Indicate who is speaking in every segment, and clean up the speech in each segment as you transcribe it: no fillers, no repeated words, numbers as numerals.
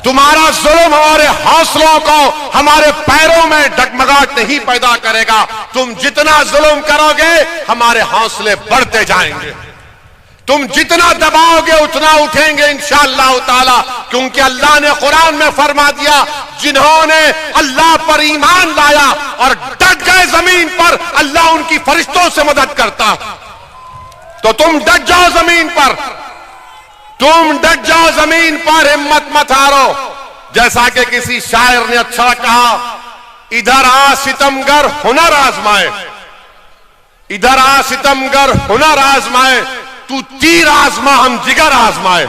Speaker 1: तुम्हारा जुल्म हमारे हौसलों को, हमारे पैरों में डगमगाहट नहीं पैदा करेगा। तुम जितना जुल्म करोगे हमारे हौसले बढ़ते जाएंगे, तुम जितना दबाओगे उतना उठेंगे इंशाअल्लाह ताला। क्योंकि अल्लाह ने कुरान में फरमा दिया, जिन्होंने अल्लाह पर ईमान लाया और डट गए जमीन पर, अल्लाह उनकी फरिश्तों से मदद करता। तो तुम डट जाओ जमीन पर, तुम डट जाओ जमीन पर, हिम्मत मत हारो। जैसा कि किसी शायर ने अच्छा कहा, इधर आ सितमगर हुनर आजमाए, इधर आ सितमगर हुनर आजमाए, तू तीर आजमा हम जिगर आजमाए।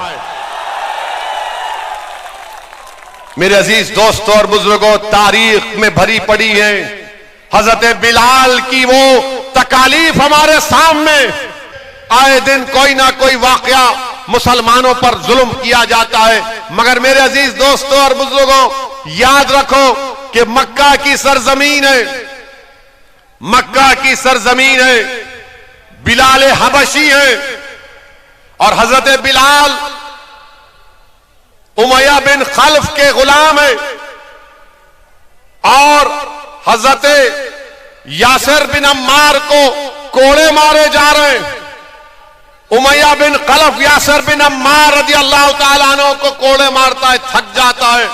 Speaker 1: मेरे अजीज दोस्तों और बुजुर्गों, तारीख में भरी पड़ी है हजरत बिलाल की वो तकालीफ हमारे सामने। आए दिन कोई ना कोई वाकया मुसलमानों पर जुल्म किया जाता है, मगर मेरे अजीज दोस्तों और बुजुर्गों याद रखो कि मक्का की सरजमीन है, मक्का की सरजमीन है, बिलाल हबशी है और हजरत बिलाल उमैया बिन खल्फ के गुलाम है और हजरत यासिर बिन अम्मार को कोड़े मारे जा रहे हैं। उमैया बिन खल्फ यासिर बिन अम्मार रज़ी अल्लाह तआला अन्हु को कोड़े मारता है, थक जाता है।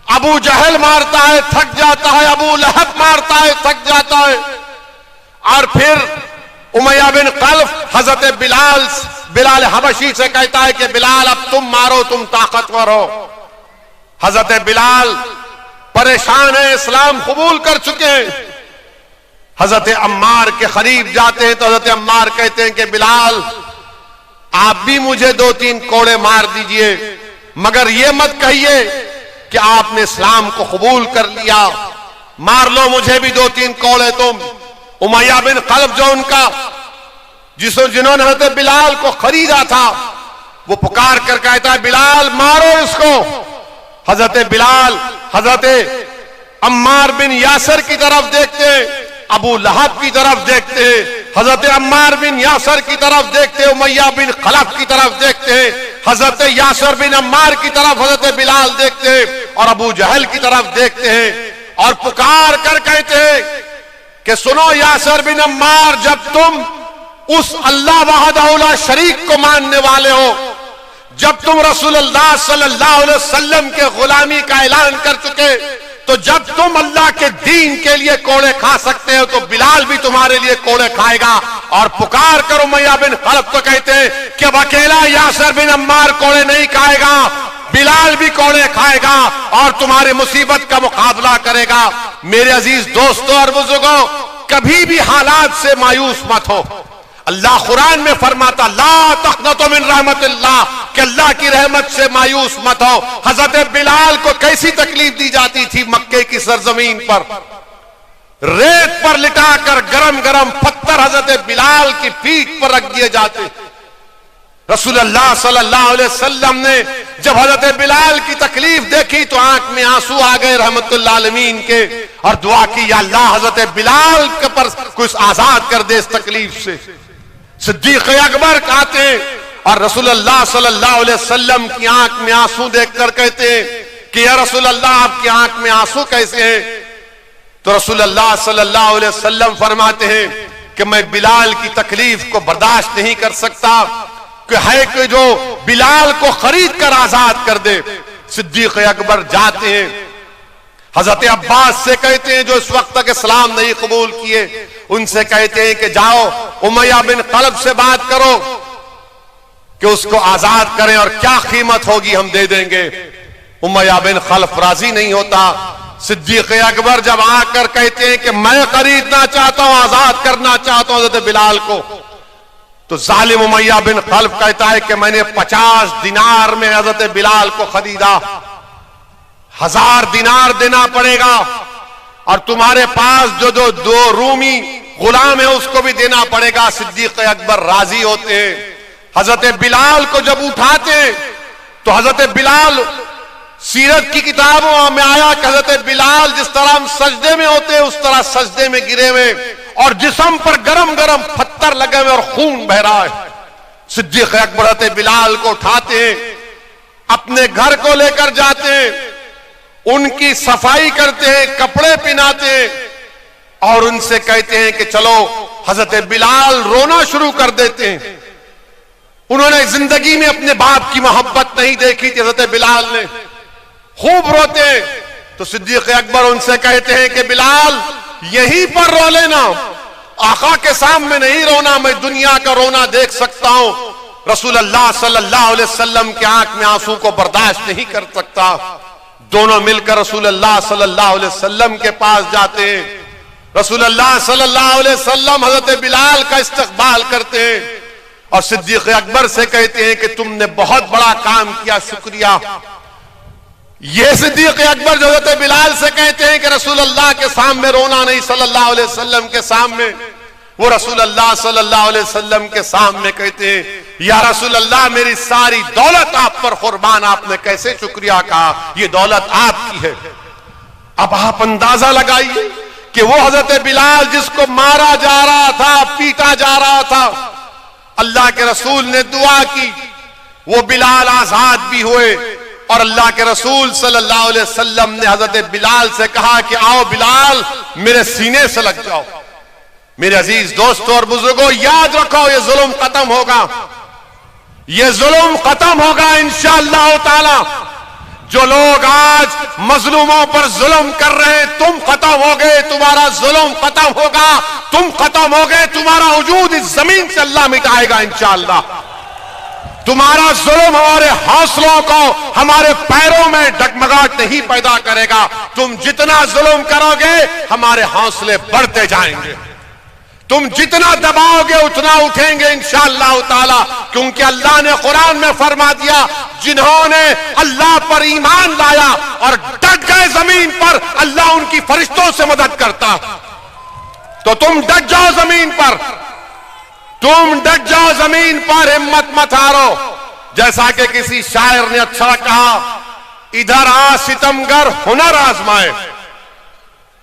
Speaker 1: अबू जहल मारता है, थक जाता है। अबू लहब मारता है, थक जाता है। और फिर उमैया बिन खल्फ हजरत बिलाल हबशी से कहता है कि बिलाल अब तुम मारो, तुम ताकतवर हो। हजरत बिलाल परेशान है, इस्लाम कबूल कर चुके हैं। हजरत अम्मार के करीब जाते हैं तो हजरत अम्मार कहते हैं कि बिलाल आप भी मुझे 2-3 कोड़े मार दीजिए, मगर यह मत कहिए कि आपने इस्लाम को कबूल कर लिया, मार लो मुझे भी 2-3 कोड़े तुम। उमैया बिन खल्फ जो उनका जिन्होंने हजरत बिलाल को खरीदा था, वो पुकार कर कहता है बिलाल मारो इसको। हजरत बिलाल हजरत अम्मार बिन यासिर की तरफ देखते, अबू लहब की तरफ देखते, हजरत अम्मार बिन यासिर की तरफ देखते, उमैया बिन खल्फ की तरफ देखते, हजरत यासिर बिन अम्मार की तरफ हजरत बिलाल देखते और अबू जहल की तरफ देखते हैं और पुकार कर कहते हैं कि सुनो यासिर बिन अम्मार, जब तुम उस अल्लाह वहदहू ला शरीक को मानने वाले हो, जब तुम रसूलुल्लाह सल्लल्लाहु अलैहि वसल्लम के गुलामी का ऐलान कर चुके, तो जब तुम अल्लाह के दीन के लिए कोड़े खा सकते हो तो बिलाल भी तुम्हारे लिए कोड़े खाएगा। और पुकार कर उमैया बिन खल्फ को कहते हैं कि अब अकेला यासिर बिन अम्मार कोड़े नहीं खाएगा, बिलाल भी कोड़े खाएगा और तुम्हारी मुसीबत का मुकाबला करेगा। मेरे अजीज दोस्तों और बुजुर्गों, कभी भी हालात से मायूस मत हो। अल्लाह कुरान में फरमाता ला तक़नतु मिन रहमतिल्लाह, कि अल्लाह की रहमत से मायूस मत हो। हजरत बिलाल को कैसी तकलीफ दी जाती थी मक्के की सरजमीन पर, रेत पर लिटाकर गरम गरम पत्थर हजरत बिलाल की पीठ पर रख दिए जाते। रसूलुल्लाह सल्लल्लाहु अलैहि वसल्लम ने जब हजरत बिलाल की तकलीफ देखी तो आंख में आंसू आ गए रहमतुल्लाह आलमीन के, और दुआ की या अल्लाह हजरत बिलाल के पर कुछ आजाद कर दे इस तकलीफ से। सिद्दीक अकबर कहते हैं और रसूलुल्लाह सल्लल्लाहु अलैहि वसल्लम की आंख में आंसू देखकर कहते हैं कि या रसूलुल्लाह आपकी आंख में आंसू कैसे हैं? तो रसूलुल्लाह सल्लल्लाहु अलैहि वसल्लम फरमाते हैं कि मैं बिलाल की तकलीफ को बर्दाश्त नहीं कर सकता कि है कि जो बिलाल को खरीद कर आजाद कर दे। सिद्दीक अकबर जाते हैं, हजरत अब्बास से कहते हैं जो इस वक्त तक इस्लाम नहीं कबूल किए, उनसे कहते हैं कि जाओ उमैया बिन खल्फ से बात करो कि उसको आजाद करें और क्या कीमत होगी हम दे देंगे। उमैया बिन खल्फ राजी नहीं होता। सिद्दीक अकबर जब आकर कहते हैं कि मैं खरीदना चाहता हूं, आजाद करना चाहता हूं हजरत बिलाल को, तो जालिम उमैया बिन खल्फ कहता है कि मैंने 50 दिनार में हजरत बिलाल को खरीदा, 1000 दिनार देना पड़ेगा और तुम्हारे पास जो जो 2 रूमी गुलाम है उसको भी देना पड़ेगा। सिद्दीक अकबर राजी होते हैं। हजरत बिलाल को जब उठाते तो हजरत बिलाल, सीरत की किताबों में आया कि हजरत बिलाल जिस तरह हम सजदे में होते हैं उस तरह सजदे में गिरे हुए और जिस्म पर गरम गरम पत्थर लगे हुए और खून बह रहा है। सिद्दीक अकबर हजरत बिलाल को उठाते हैं, अपने घर को लेकर जाते हैं, उनकी सफाई करते हैं, कपड़े पहनाते हैं और उनसे कहते हैं कि चलो। हजरत बिलाल रोना शुरू कर देते हैं। उन्होंने जिंदगी में अपने बाप की मोहब्बत नहीं देखी थी। हजरत बिलाल ने खूब रोते हैं। तो सिद्दीक अकबर उनसे कहते हैं कि बिलाल यहीं पर रो लेना, आका के सामने नहीं रोना, मैं दुनिया का रोना देख सकता हूं। रसूल अल्लाह सल्लल्लाहु अलैहि वसल्लम के आंख में आंसू को बर्दाश्त नहीं कर सकता। दोनों मिलकर रसूल अल्लाह सल्लल्लाहु अलैहि वसल्लम के पास जाते हैं। रसूल अल्लाह सल्लल्लाहु अलैहि वसल्लम हजरत बिलाल का इस्तकबाल करते हैं और सिद्दीक अकबर से कहते हैं कि तुमने बहुत बड़ा काम किया, शुक्रिया। ये सिद्दीक अकबर जो हजरत बिलाल से कहते हैं कि रसूल अल्लाह के सामने रोना नहीं, सल्लल्लाहु अलैहि वसल्लम के सामने। वो रसूल अल्लाह सल्लल्लाहु अलैहि वसल्लम के सामने कहते हैं, या रसूल अल्लाह मेरी सारी दौलत आप पर कुर्बान, आपने कैसे शुक्रिया कहा, ये दौलत आपकी है। अब आप अंदाजा लगाइए कि वो हजरत बिलाल जिसको मारा जा रहा था, पीटा जा रहा था, अल्लाह के रसूल ने दुआ की, वो बिलाल आजाद भी हुए और अल्लाह के रसूल सल्लल्लाहु अलैहि वसल्लम ने हजरत बिलाल से कहा कि आओ बिलाल मेरे सीने से लग जाओ। मेरे अजीज दोस्तों और बुजुर्गों, याद रखो ये जुल्म खत्म होगा, ये जुल्म खत्म होगा इंशाअल्लाह ताला। जो लोग आज मजलूमों पर जुल्म कर रहे हैं, तुम खत्म हो गए, तुम्हारा जुल्म खत्म होगा, तुम खत्म हो गए, तुम्हारा वजूद इस जमीन से अल्लाह मिटाएगा इंशाअल्लाह। तुम्हारा जुल्म हमारे हौसलों को, हमारे पैरों में डगमगाहट नहीं पैदा करेगा। तुम जितना जुल्म करोगे हमारे हौसले बढ़ते जाएंगे, तुम जितना दबाओगे उतना उठेंगे इंशाअल्लाह ताला। क्योंकि अल्लाह ने कुरान में फरमा दिया, जिन्होंने अल्लाह पर ईमान लाया और डट गए जमीन पर, अल्लाह उनकी फरिश्तों से मदद करता। तो तुम डट जाओ जमीन पर, तुम डट जाओ जमीन पर, हिम्मत मत हारो। जैसा कि किसी शायर ने अच्छा कहा, इधर आ सितमगर हुनर आजमाए,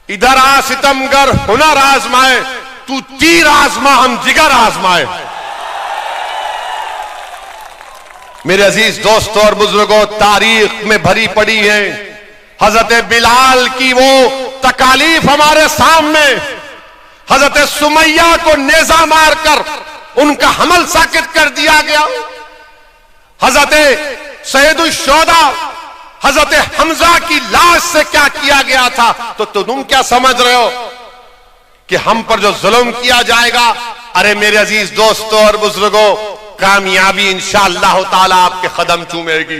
Speaker 1: इधर आ सितमगर हुनर आजमाए, तू तीर आजमा हम जिगर आजमाए। मेरे अजीज दोस्तों और बुजुर्गों, तारीख में भरी पड़ी है हजरत बिलाल की वो तकालीफ हमारे सामने। हजरत सुमैया को नेजा मारकर उनका हमल साकित कर दिया गया। हजरत सैयदुश्शोहदा हजरत हमजा की लाश से क्या किया गया था, तो तुम क्या समझ रहे हो कि हम पर जो जुल्म किया जाएगा। अरे मेरे अजीज दोस्तों और बुजुर्गों, कामयाबी इंशाअल्लाह ताला आपके कदम चूमेगी,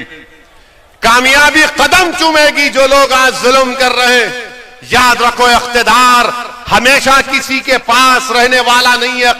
Speaker 1: कामयाबी कदम चूमेगी। जो लोग आज जुल्म कर रहे हैं, याद रखो इख्तिदार हमेशा किसी के पास रहने वाला नहीं है।